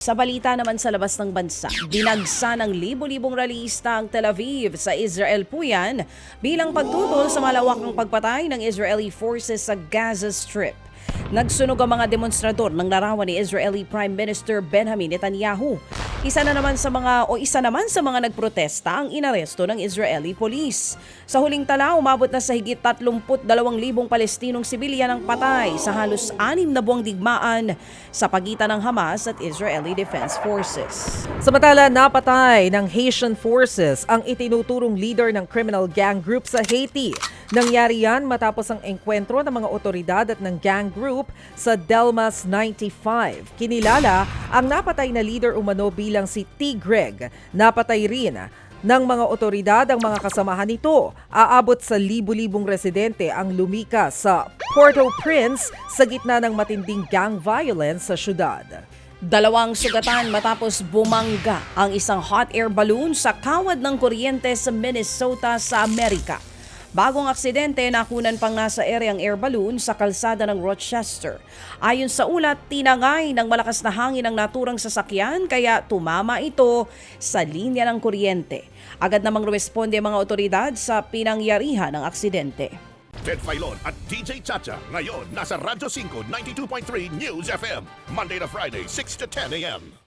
Sa balita naman sa labas ng bansa, dinagsa ng libo-libong rallyista ang Tel Aviv sa Israel po yan bilang pagtutol sa malawakang pagpatay ng Israeli forces sa Gaza Strip. Nagsunog ang mga demonstrador ng larawan ni Israeli Prime Minister Benjamin Netanyahu. Isa naman sa mga nagprotesta ang inaresto ng Israeli police. Sa huling tala, umabot na sa higit 32,000 Palestinong sibilyan ang patay sa halos 6 na buwang digmaan sa pagitan ng Hamas at Israeli Defense Forces. Samantala, napatay ng Haitian forces ang itinuturong leader ng criminal gang group sa Haiti. Nangyari yan matapos ang engkwentro ng mga otoridad at ng gang group sa Delmas 95. Kinilala ang napatay na leader umano bilang si T. Greg. Napatay rin ng mga otoridad ang mga kasamahan nito. Aabot sa libu-libong residente ang lumikas sa Port-au-Prince sa gitna ng matinding gang violence sa syudad. 2 sugatan matapos bumangga ang isang hot air balloon sa kawad ng kuryente sa Minnesota sa Amerika. Bagong aksidente, nakunan pang nasa ere ang air balloon sa kalsada ng Rochester. Ayon sa ulat, tinangay ng malakas na hangin ang naturang sasakyan kaya tumama ito sa linya ng kuryente. Agad namang responde ang mga otoridad sa pinangyarihan ng aksidente. Ted Filon at DJ Chacha ngayon nasa Radyo 5 92.3 News FM Monday to Friday 6 to 10 a.m.